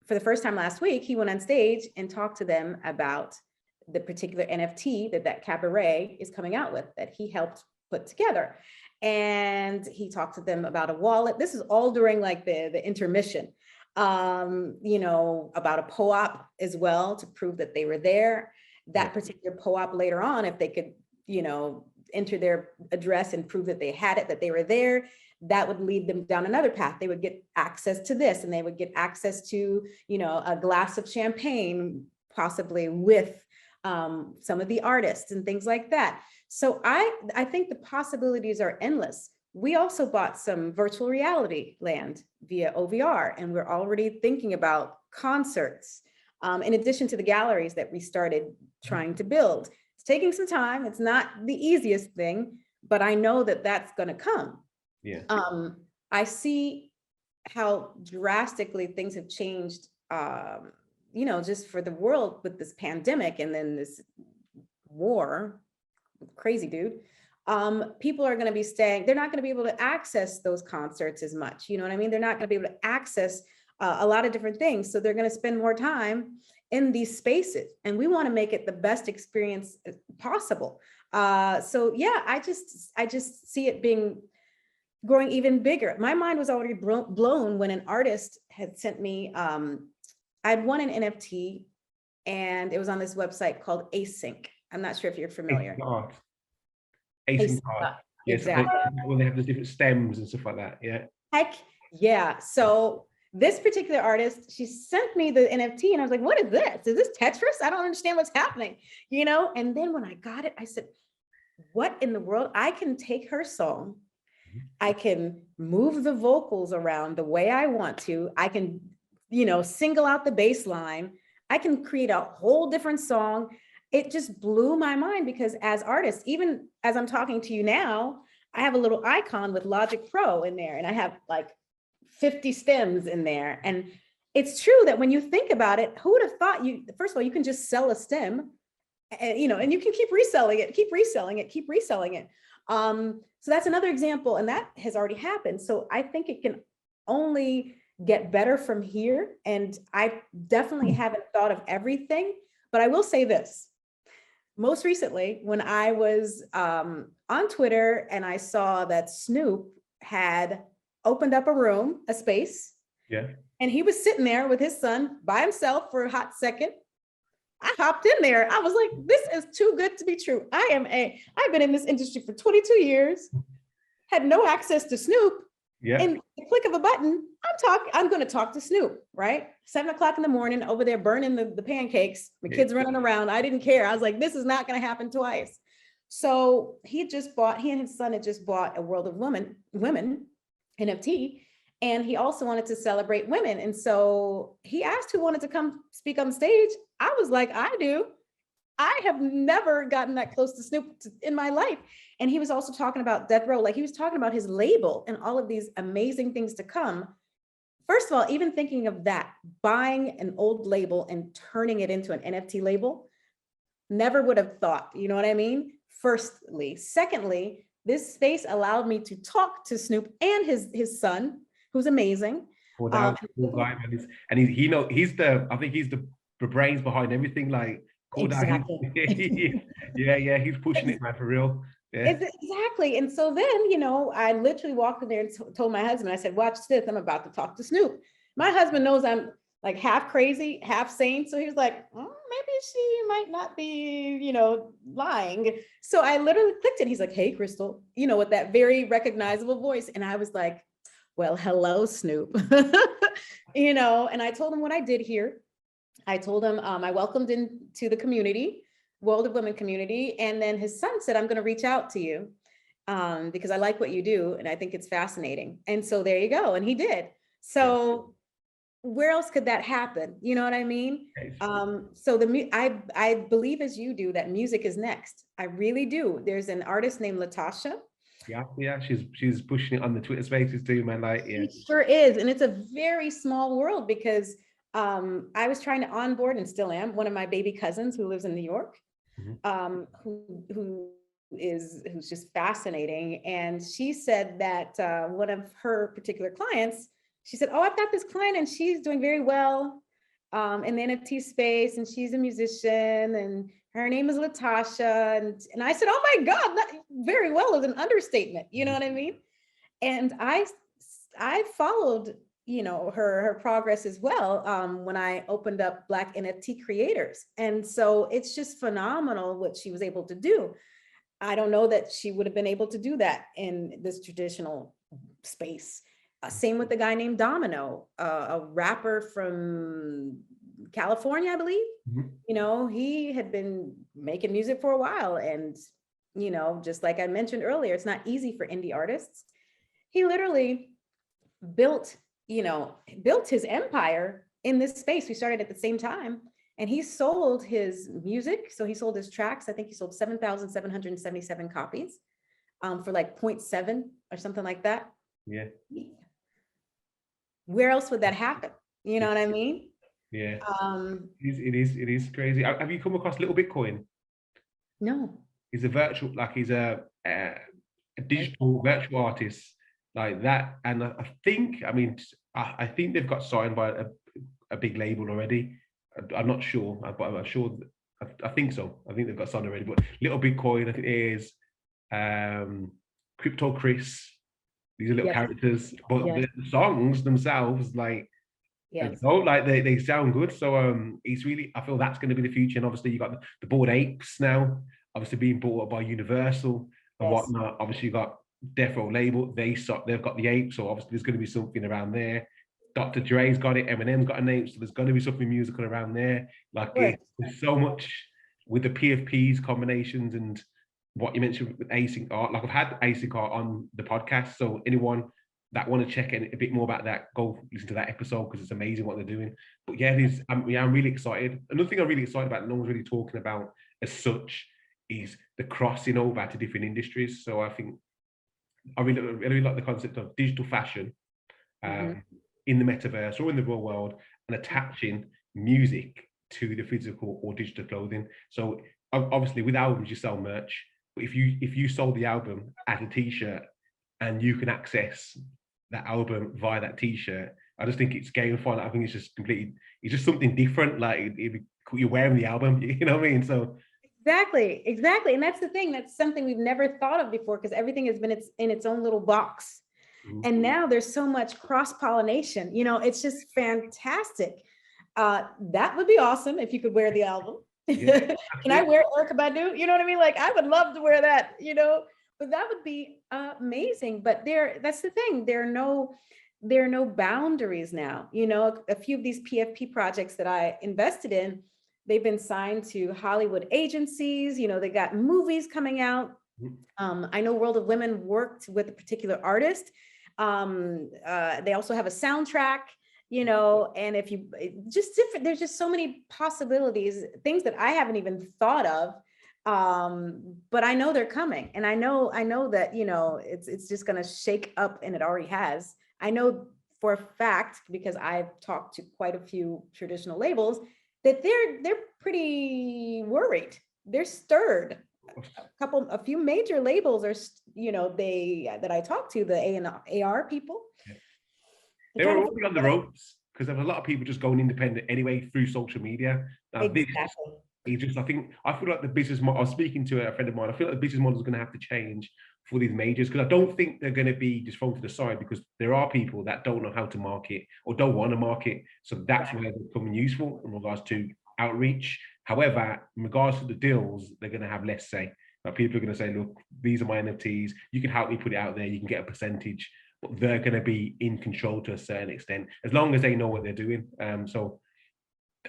for the first time last week, he went on stage and talked to them about the particular NFT that cabaret is coming out with, that he helped put together. And he talked to them about a wallet. This is all during like the intermission. About a POAP as well, to prove that they were there. That particular POAP later on, if they could, enter their address and prove that they had it, that they were there, that would lead them down another path. They would get access to this, and they would get access to, a glass of champagne, possibly with some of the artists and things like that. So I think the possibilities are endless. We also bought some virtual reality land via OVR, and we're already thinking about concerts, in addition to the galleries that we started trying to build. It's taking some time. It's not the easiest thing, but I know that that's going to come. Yeah. I see how drastically things have changed, you know, just for the world with this pandemic and then this war, crazy dude. People are going to be staying, they're not going to be able to access those concerts as much. You know what I mean? They're not going to be able to access a lot of different things. So they're going to spend more time in these spaces, and we want to make it the best experience possible. So yeah, I just see it being growing even bigger. My mind was already blown when an artist had sent me, I'd won an NFT, and it was on this website called Async. I'm not sure if you're familiar. Async art. Yes, exactly. when they have the different stems and stuff like that. Yeah. Heck yeah. So this particular artist, she sent me the NFT, and I was like, what is this? Is this Tetris? I don't understand what's happening, you know? And then when I got it, I said, what in the world? I can take her song, I can move the vocals around the way I want to. I can, you know, single out the bass line. I can create a whole different song. It just blew my mind, because as artists, even as I'm talking to you now, I have a little icon with Logic Pro in there, and I have like 50 stems in there. And it's true that when you think about it, who would have thought first of all, you can just sell a stem, and, you know, and you can keep reselling it, keep reselling it, keep reselling it. So that's another example, and that has already happened. So I think it can only get better from here. And I definitely haven't thought of everything, but I will say this. Most recently, when I was on Twitter and I saw that Snoop had opened up a room, a space, and he was sitting there with his son by himself for a hot second, I hopped in there. I was like, this is too good to be true. I've been in this industry for 22 years, had no access to Snoop. Yeah. And the click of a button, I'm going to talk to Snoop, right? 7 o'clock in the morning, over there burning the pancakes, the kids running around. I didn't care. I was like, this is not going to happen twice. So he and his son had just bought a World of Women NFT. And he also wanted to celebrate women. And so he asked who wanted to come speak on the stage. I was like, I do. I have never gotten that close to Snoop in my life. And he was also talking about Death Row. Like, he was talking about his label and all of these amazing things to come. First of all, even thinking of that, buying an old label and turning it into an NFT label, never would have thought, you know what I mean? Firstly. Secondly, this space allowed me to talk to Snoop and his son, who's amazing. Cool guy, and he's the brains behind everything. Like, cool exactly. yeah, he's pushing it, man, for real. Yeah. Exactly. And so then, you know, I literally walked in there and told my husband, I said, watch this, I'm about to talk to Snoop. My husband knows I'm like half crazy, half sane. So he was like, maybe she might not be, you know, lying. So I literally clicked it. He's like, hey, Crystal, you know, with that very recognizable voice. And I was like, well, hello, Snoop. You know, and I told him what I did here. I told him I welcomed into the community, World of Women community. And then his son said, I'm going to reach out to you because I like what you do. And I think it's fascinating. And so there you go. And he did. So where else could that happen? You know what I mean? So I believe, as you do, that music is next. I really do. There's an artist named Latasha. Yeah, she's pushing it on the Twitter spaces too, man. Like, yeah. It sure is. And it's a very small world, because I was trying to onboard, and still am, one of my baby cousins who lives in New York, who's just fascinating. And she said that one of her particular clients, she said, oh, I've got this client and she's doing very well in the NFT space, and she's a musician, and her name is Latasha. And I said, oh my God, that very well is an understatement. You know what I mean? And I followed, you know, her progress as well when I opened up Black NFT creators. And so it's just phenomenal what she was able to do. I don't know that she would have been able to do that in this traditional space. Same with the guy named Domino, a rapper from California, I believe. You know, he had been making music for a while. And, you know, just like I mentioned earlier, it's not easy for indie artists. He literally built his empire in this space. We started at the same time, and he sold his music. So he sold his tracks. I think he sold 7,777 copies for like 0.7 or something like that. Yeah. where else would that happen? You know what I mean? Yeah, it is crazy. Have you come across Little Bitcoin? No. He's a virtual, like he's a digital virtual artist like that. And I think, I mean, I think they've got signed by a big label already. I'm not sure, but I'm sure. I think so. I think they've got signed already. But Little Bitcoin, I think it is Crypto Chris. These are little characters, but the songs themselves, like, they sound good. So it's really, I feel that's going to be the future. And obviously you got the Bored Apes now, obviously being bought up by Universal and whatnot. Obviously you got Death Row label, they've got the apes, so obviously there's going to be something around there. Dr. Dre's got it, Eminem's got an ape, so there's going to be something musical around there. Like there's so much with the PFPs combinations and what you mentioned with async art. Like I've had async art on the podcast, so anyone that want to check in a bit more about that, go listen to that episode because it's amazing what they're doing. But yeah, I'm really excited. Another thing I'm really excited about, no one's really talking about as such, is the crossing over to different industries. So I think I really like the concept of digital fashion in the metaverse or in the real world, and attaching music to the physical or digital clothing. So obviously with albums you sell merch, but if you sold the album as a t-shirt and you can access that album via that t-shirt, I just think it's gamifying. I think it's just something different. Like you're wearing the album, you know what I mean? So exactly. And that's the thing. That's something we've never thought of before, because everything has been in its own little box. And now there's so much cross-pollination. You know, it's just fantastic. That would be awesome if you could wear the album. Can I wear Erykah Badu? You know what I mean? Like, I would love to wear that, you know, but that would be amazing. But that's the thing. There are no boundaries now. You know, a few of these PFP projects that I invested in, they've been signed to Hollywood agencies. You know, they got movies coming out. I know World of Women worked with a particular artist. They also have a soundtrack, you know, and if you just different, there's just so many possibilities, things that I haven't even thought of. But I know they're coming, and I know that, you know, it's just going to shake up, and it already has. I know for a fact, because I've talked to quite a few traditional labels, that they're pretty worried. They're stirred. A few major labels are, you know, that I talked to, the A&R people. They were already on the ropes because there was a lot of people just going independent anyway through social media. Now, I feel like the business model, I was speaking to a friend of mine, I feel like the business model is going to have to change for these majors, because I don't think they're going to be just thrown to the side, because there are people that don't know how to market or don't want to market. So that's where they're becoming useful in regards to outreach. However, in regards to the deals, they're going to have less say. Like, people are going to say, look, these are my NFTs. You can help me put it out there. You can get a percentage, but they're going to be in control to a certain extent, as long as they know what they're doing. So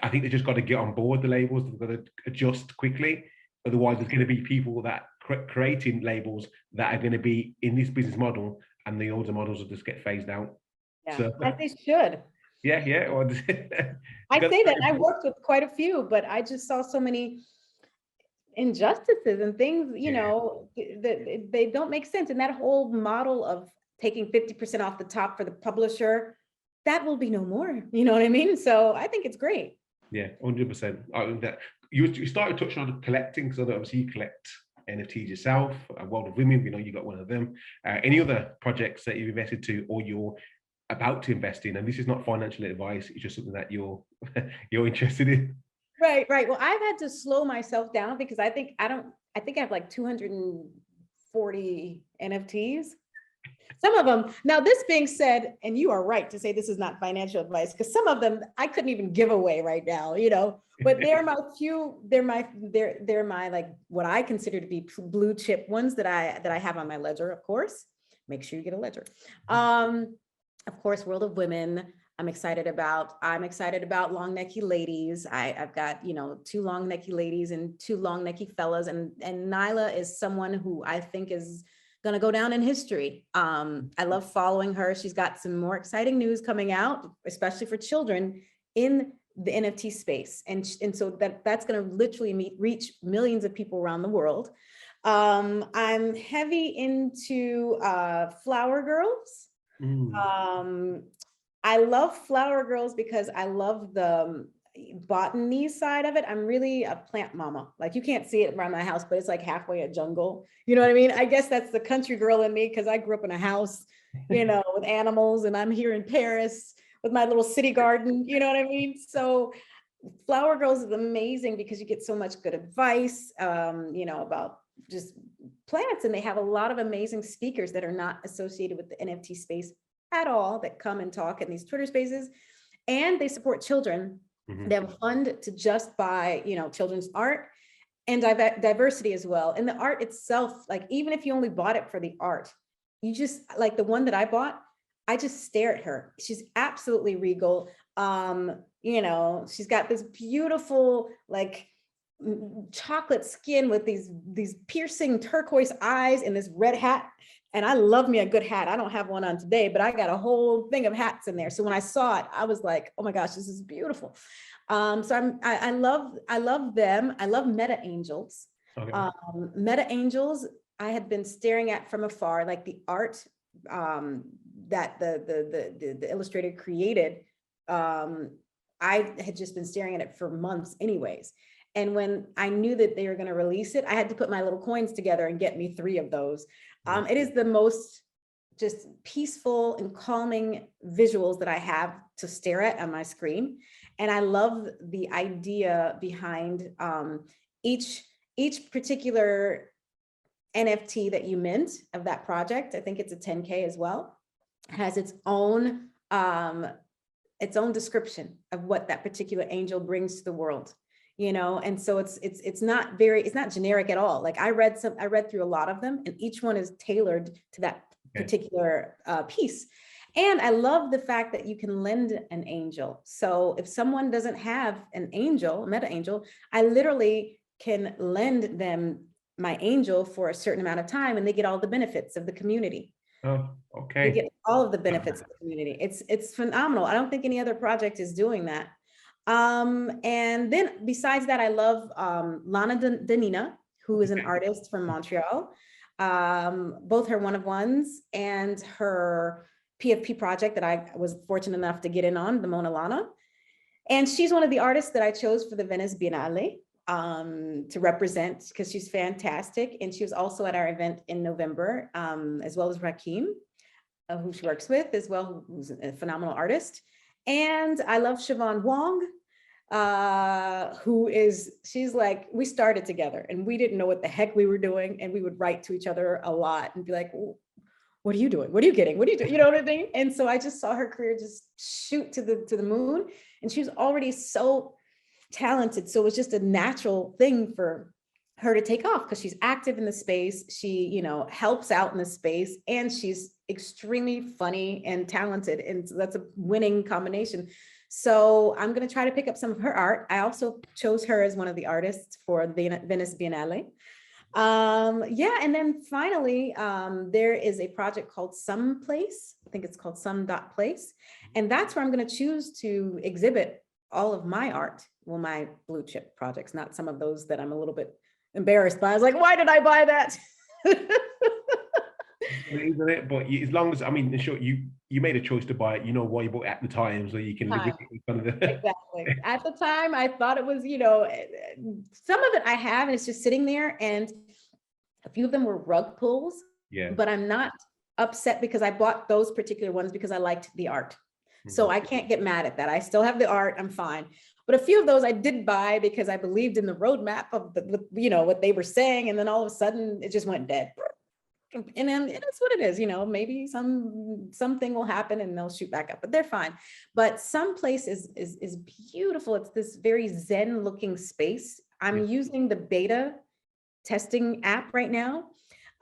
I think they just got to get on board, the labels. They've got to adjust quickly. Otherwise, there's going to be people that creating labels that are going to be in this business model, and the older models will just get phased out. Yeah, so, as they should. Yeah. I say that I worked with quite a few, but I just saw so many injustices and things, you know, that they don't make sense. And that whole model of taking 50% off the top for the publisher, that will be no more. You know what I mean? So I think it's great. Yeah, 100%. I think that you started touching on collecting, because obviously you collect NFTs yourself. World of Women, you know, you got one of them. Any other projects that you've invested to, or you're about to invest in? And this is not financial advice; it's just something that you're interested in. Right. Well, I've had to slow myself down, because I think I have like 240 NFTs. Some of them, now this being said, and you are right to say this is not financial advice, because some of them I couldn't even give away right now, you know, but they're my like what I consider to be blue chip ones that I have on my ledger, of course. Make sure you get a ledger. Of course, World of Women, I'm excited about long necky ladies. I've got, you know, 2 long necky ladies and 2 long necky fellas. And Nyla is someone who I think is going to go down in history. I love following her. She's got some more exciting news coming out, especially for children in the NFT space. And so that's going to literally reach millions of people around the world. I'm heavy into flower girls. I love flower girls because I love the botany side of it. I'm really a plant mama. Like you can't see it around my house, but it's like halfway a jungle. You know what I mean? I guess that's the country girl in me because I grew up in a house, with animals, and I'm here in Paris with my little city garden. You know what I mean? So Flower Girls is amazing because you get so much good advice, about just plants, and they have a lot of amazing speakers that are not associated with the NFT space at all that come and talk in these Twitter spaces, and they support children. They have a fund to just buy, children's art and diversity as well. And the art itself, like even if you only bought it for the art, you just like the one that I bought, I just stare at her. She's absolutely regal. She's got this beautiful, like chocolate skin with these piercing turquoise eyes and this red hat. And I love me a good hat. I don't have one on today, but I got a whole thing of hats in there. So when I saw it, I was like, oh my gosh, this is beautiful. I love them. I love Meta Angels. Okay. Meta Angels, I had been staring at from afar, like the art that the illustrator created. I had just been staring at it for months anyways. And when I knew that they were going to release it, I had to put my little coins together and get me 3 of those. It is the most just peaceful and calming visuals that I have to stare at on my screen. And I love the idea behind each particular NFT that you mint of that project. I think it's a 10K as well, has its own description of what that particular angel brings to the world. And so it's not generic at all. Like I read through a lot of them, and each one is tailored to that particular piece. And I love the fact that you can lend an angel. So if someone doesn't have an angel, a meta angel, I literally can lend them my angel for a certain amount of time, and they get all the benefits of the community. Oh, okay. They get all of the benefits of the community. It's phenomenal. I don't think any other project is doing that. And then besides that, I love Lana Danina, who is an artist from Montreal. Both her one-of-ones and her PFP project that I was fortunate enough to get in on, the Mona Lana. And she's one of the artists that I chose for the Venice Biennale to represent, because she's fantastic. And she was also at our event in November, as well as Rakim, who she works with as well, who's a phenomenal artist. And I love Siobhan Wong, she's like, we started together and we didn't know what the heck we were doing. And we would write to each other a lot and be like, what are you doing? What are you getting? What are you doing? You know what I mean? And so I just saw her career just shoot to the moon, and she was already so talented. So it was just a natural thing for her to take off because she's active in the space. She, helps out in the space, and she's extremely funny and talented. And so that's a winning combination. So I'm going to try to pick up some of her art. I also chose her as one of the artists for the Venice Biennale. And then finally, there is a project called Some Place. I think it's called Some.place. And that's where I'm going to choose to exhibit all of my art. Well, my blue chip projects, not some of those that I'm a little bit embarrassed by. I was like, why did I buy that? Isn't it? But as long as, sure, you made a choice to buy it, why you bought it at the time, so you can live with it. Exactly. At the time, I thought it was, some of it I have, and it's just sitting there, and a few of them were rug pulls. Yeah. But I'm not upset because I bought those particular ones because I liked the art. So I can't get mad at that. I still have the art. I'm fine. But a few of those I did buy because I believed in the roadmap of what they were saying. And then all of a sudden it just went dead. And then it's what it is, maybe something will happen and they'll shoot back up, but they're fine. But Some Place is beautiful. It's this very Zen looking space. I'm using the beta testing app right now.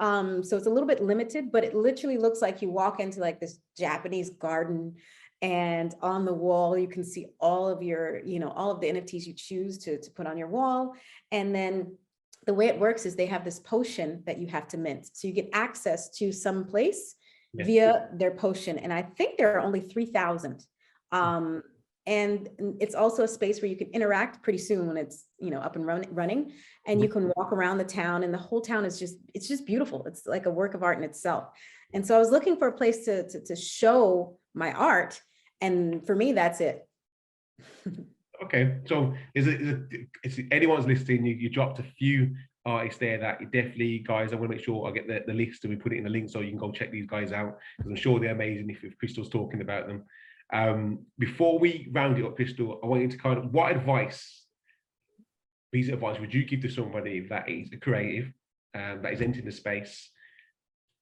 So it's a little bit limited, but it literally looks like you walk into like this Japanese garden, and on the wall, you can see all of your, all of the NFTs you choose to put on your wall. And then the way it works is they have this potion that you have to mint. So you get access to Some Place via their potion. And I think there are only 3,000. And it's also a space where you can interact pretty soon when it's, up and running, and you can walk around the town, and the whole town is it's just beautiful. It's like a work of art in itself. And so I was looking for a place to show my art. And for me, that's it. Okay, so is anyone's listening, you dropped a few artists there that you definitely, guys, I want to make sure I get the list and we put it in the link so you can go check these guys out, because I'm sure they're amazing if Crystal's talking about them. Before we round it up, Crystal, I want you to kind of, what piece of advice would you give to somebody that is a creative, that is entering the space?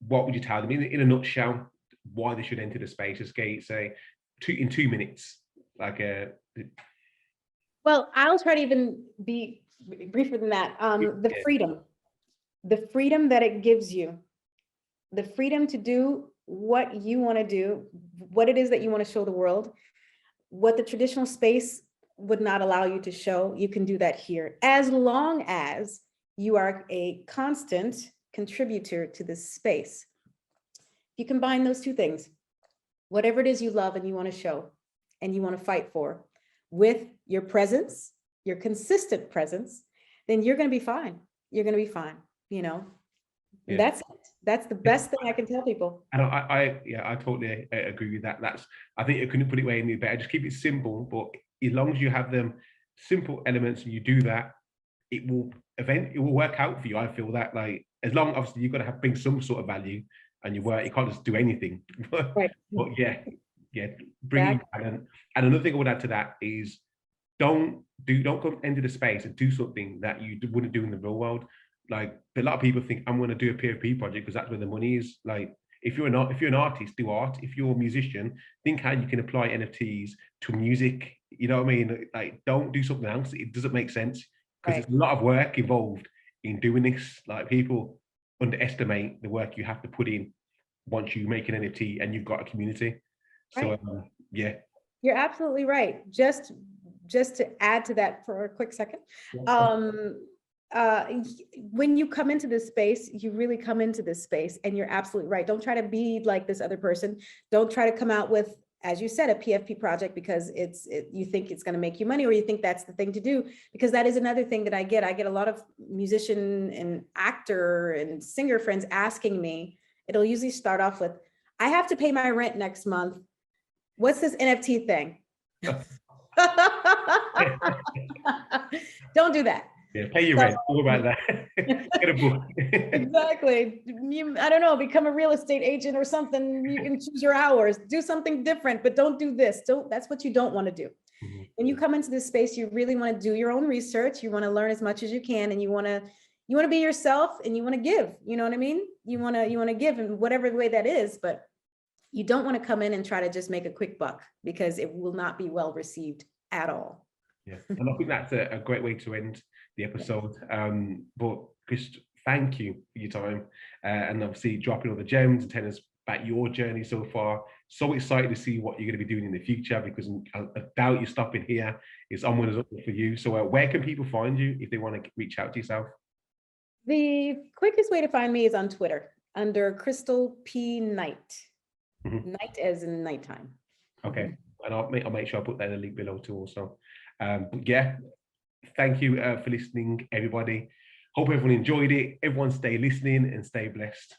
What would you tell them in a nutshell why they should enter the space? Just say in 2 minutes, like Well, I'll try to even be briefer than that. The freedom that it gives you, the freedom to do what you want to do, what it is that you want to show the world, what the traditional space would not allow you to show, you can do that here, as long as you are a constant contributor to this space. You combine those two things, whatever it is you love and you want to show and you want to fight for, with your presence, your consistent presence, then you're going to be fine. You're going to be fine. You know, that's it. That's the best thing I can tell people. And I totally agree with that. I think I couldn't put it way any better. Just keep it simple, but as long as you have them simple elements and you do that, it will work out for you. I feel that, like, as long, obviously you've got to bring some sort of value and you can't just do anything. Right. But bring talent. And another thing I would add to that is don't come into the space and do something that you wouldn't do in the real world. Like, a lot of people think I'm going to do a PFP project because that's where the money is. Like, if you're an artist, do art. If you're a musician, think how you can apply NFTs to music. You know what I mean? Like, don't do something else. It doesn't make sense, because there's a lot of work involved in doing this. Like, people underestimate the work you have to put in once you make an NFT and you've got a community. So you're absolutely right. Just to add to that for a quick second, when you come into this space, you really come into this space, and you're absolutely right. Don't try to be like this other person. Don't try to come out with, as you said, a PFP project because you think it's going to make you money, or you think that's the thing to do, because that is another thing that I get a lot of musician and actor and singer friends asking me. It'll usually start off with, I have to pay my rent next month. What's this NFT thing? Don't do that. Yeah, pay your rent. All about that. Get a book. Exactly. I don't know, become a real estate agent or something. You can choose your hours, do something different, but don't do this. That's what you don't want to do. Mm-hmm. When you come into this space, you really want to do your own research. You want to learn as much as you can, and you want to be yourself, and you want to give. You know what I mean? You want to give in whatever way that is, but you don't want to come in and try to just make a quick buck, because it will not be well received at all. Yeah, and I think that's a great way to end the episode. But Chris, thank you for your time, and obviously dropping all the gems and telling us about your journey so far. So excited to see what you're going to be doing in the future, because I doubt you're stopping here. It's onwards up for you. So where can people find you if they want to reach out to yourself? The quickest way to find me is on Twitter under Crystal P Night. Mm-hmm. Night as in nighttime. Okay, and I'll make sure I put that in the link below too also. But yeah, thank you for listening, everybody. Hope everyone enjoyed it. Everyone stay listening and stay blessed.